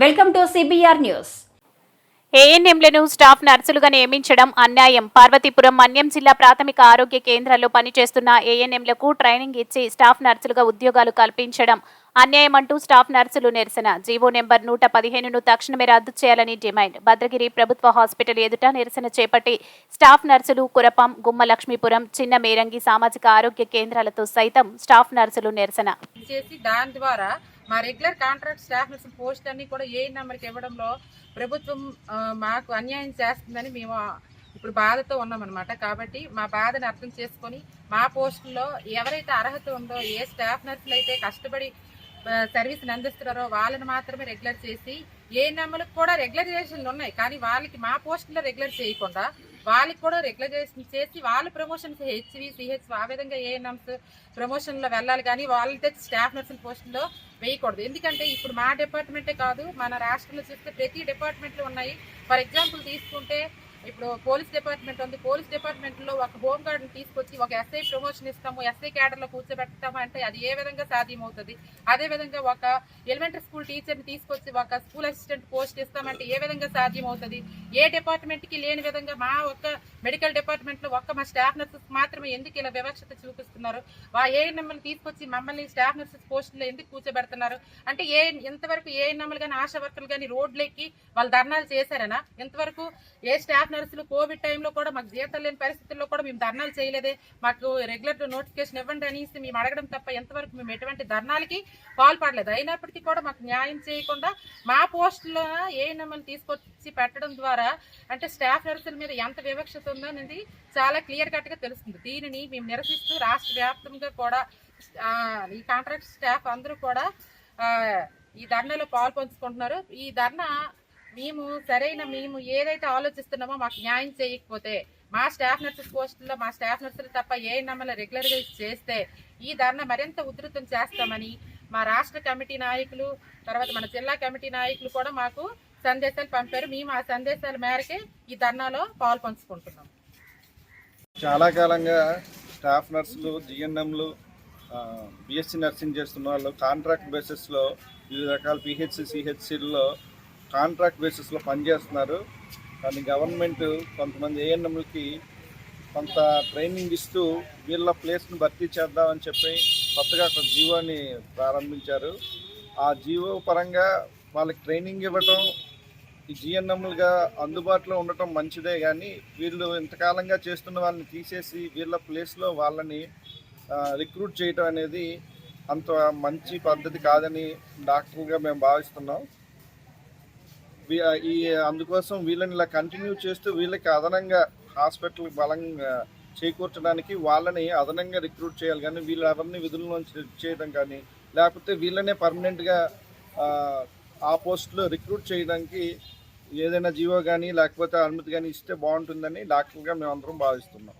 Welcome to CBR news. ఏఎన్ఎంలను staff నర్సులుగా నియమించడం అన్యాయం. పార్వతీపురం మన్యం జిల్లా ప్రాథమిక ఆరోగ్య కేంద్రాల్లో పనిచేస్తున్న ఏఎన్ఎంలకు ట్రైనింగ్ ఇచ్చి స్టాఫ్ నర్సులుగా ఉద్యోగాలు కల్పించడం అన్యాయమంటూ స్టాఫ్ నర్సులు నిరసన. జీవో నెంబర్ 115ను తక్షణమే రద్దు చేయాలని డిమాండ్. భద్రగిరి ప్రభుత్వ హాస్పిటల్ ఎదుట నిరసన చేపట్టి స్టాఫ్ నర్సులు కురపం, గుమ్మ లక్ష్మీపురం, చిన్న మేరంగి సామాజిక ఆరోగ్య కేంద్రాలతో సైతం స్టాఫ్ నర్సులు నిరసన చేసి దాని ద్వారా మా regular contract staff nurse post అన్ని కూడా ఏ నెంబర్కి ఇవ్వడంలో ప్రభుత్వం మాకు అన్యాయం చేస్తుందని మేము ఇప్పుడు బాధతో ఉన్నామన్నమాట. కాబట్టి మా బాధను అర్థం చేసుకొని మా పోస్టుల్లో ఎవరైతే అర్హత ఉందో, ఏ స్టాఫ్ నర్సులు అయితే కష్టపడి సర్వీస్ని అందిస్తున్నారో వాళ్ళని మాత్రమే రెగ్యులర్ చేసి, ఏ నెంబర్లకు కూడా రెగ్యులరైజేషన్లు ఉన్నాయి కానీ వాళ్ళకి మా పోస్టుల్లో రెగ్యులర్ చేయకుండా వాళ్ళకి కూడా రెగ్యులరైజేషన్ చేసి వాళ్ళ ప్రమోషన్స్ హెచ్వి, సిహెచ్ ఆ విధంగా ఏఎన్ఎంస్ ప్రమోషన్లో వెళ్ళాలి కానీ వాళ్ళతో స్టాఫ్ నర్సుల పోస్టుల్లో వేయకూడదు. ఎందుకంటే ఇప్పుడు మా డిపార్ట్మెంటే కాదు, మన రాష్ట్రంలో చూస్తే ప్రతి డిపార్ట్మెంట్లో ఉన్నాయి. ఫర్ ఎగ్జాంపుల్ తీసుకుంటే ఇప్పుడు పోలీస్ డిపార్ట్మెంట్ ఉంది. పోలీస్ డిపార్ట్మెంట్లో ఒక హోమ్ గార్డ్ని తీసుకొచ్చి ఒక ఎస్ఐ ప్రమోషన్ ఇస్తాము, ఎస్ఐ క్యాడర్లో కూర్చోబెడతాము అంటే అది ఏ విధంగా సాధ్యమవుతుంది? అదేవిధంగా ఒక ఎలిమెంటరీ స్కూల్ టీచర్ని తీసుకొచ్చి ఒక స్కూల్ అసిస్టెంట్ పోస్ట్ ఇస్తామంటే ఏ విధంగా సాధ్యమవుతుంది? ఏ డిపార్ట్మెంట్కి లేని విధంగా మా ఒక్క మెడికల్ డిపార్ట్మెంట్లో మా స్టాఫ్ నర్సెస్ మాత్రమే ఎందుకు ఇలా వివక్షత చూపిస్తున్నారు? ఏఎన్ఎంలు తీసుకొచ్చి మమ్మల్ని స్టాఫ్ నర్సెస్ పోస్టులో ఎందుకు కూర్చోబెడుతున్నారు? అంటే ఇంతవరకు ఏఎన్ఎంలు కానీ ఆశా వర్కర్లు కానీ రోడ్లెక్కి వాళ్ళు ధర్నాలు చేశారనా? ఇంతవరకు ఏ స్టాఫ్ నర్సులు కోవిడ్ టైంలో కూడా మాకు జీతాలు లేని పరిస్థితుల్లో కూడా మేము ధర్నాలు చేయలేదే. మాకు రెగ్యులర్ నోటిఫికేషన్ ఇవ్వండి అనేసి మేము అడగడం తప్ప ఎంతవరకు మేము ఎటువంటి ధర్నాలకి పాల్పడలేదు. అయినప్పటికీ కూడా మాకు న్యాయం చేయకుండా మా పోస్టులో ఏఎన్ఎంని తీసుకొచ్చి పెట్టడం ద్వారా అంటే స్టాఫ్ నర్సుల మీద ఎంత వివక్షత ఉందో అనేది చాలా క్లియర్ కట్గా తెలుస్తుంది. దీనిని మేము నిరసిస్తూ రాష్ట్ర వ్యాప్తంగా కూడా ఈ కాంట్రాక్ట్ స్టాఫ్ అందరూ కూడా ఈ ధర్నాలో పాల్పంచుకుంటున్నారు. ఈ ధర్నా మేము ఏదైతే ఆలోచిస్తున్నామో మాకు న్యాయం చేయకపోతే మా స్టాఫ్ నర్సెస్ పోస్టుల్లో మా స్టాఫ్ నర్సులు తప్ప ఏఎన్ఎంలు రెగ్యులర్గా చేస్తే ఈ ధర్నా మరింత ఉధృతం చేస్తామని మా రాష్ట్ర కమిటీ నాయకులు, తర్వాత మన జిల్లా కమిటీ నాయకులు కూడా మాకు సందేశాలు పంపారు. మేము ఆ సందేశాల మేరకే ఈ ధర్నాలో పాల్పంచుకుంటున్నాం. చాలా కాలంగా స్టాఫ్ నర్సులు, జిఎన్ఎంలు, బిఎస్సి నర్సింగ్ చేస్తున్న వాళ్ళు కాంట్రాక్ట్ బేసిస్లో వివిధ రకాల పిహెచ్సి, సిహెచ్సిల్లో కాంట్రాక్ట్ బేసిస్లో పనిచేస్తున్నారు. కానీ గవర్నమెంట్ కొంతమంది ఏఎన్ఎంలకి కొంత ట్రైనింగ్ ఇస్తూ వీళ్ళ ప్లేస్ను భర్తీ చేద్దామని చెప్పి కొత్తగా ఒక జీవోని ప్రారంభించారు. ఆ జీవో పరంగా వాళ్ళకి ట్రైనింగ్ ఇవ్వటం, ఈ జిఎన్ఎంలుగా అందుబాటులో ఉండటం మంచిదే. కానీ వీళ్ళు ఇంతకాలంగా చేస్తున్న వాళ్ళని తీసేసి వీళ్ళ ప్లేస్లో వాళ్ళని రిక్రూట్ చేయటం అనేది అంత మంచి పద్ధతి కాదని డాక్టర్గా మేము భావిస్తున్నాం. అందుకోసం వీళ్ళని ఇలా కంటిన్యూ చేస్తూ వీళ్ళకి అదనంగా హాస్పిటల్ బలంగా చేకూర్చడానికి వాళ్ళని అదనంగా రిక్రూట్ చేయాలి. కానీ వీళ్ళు ఎవరిని విధుల్లోంచి చేయడం కానీ లేకపోతే వీళ్ళనే పర్మనెంట్గా ఆ పోస్టులో రిక్రూట్ చేయడానికి ఏదైనా జీవో కానీ లేకపోతే అనుమతి కానీ ఇస్తే బాగుంటుందని డాక్టర్గా మేమందరం భావిస్తున్నాం.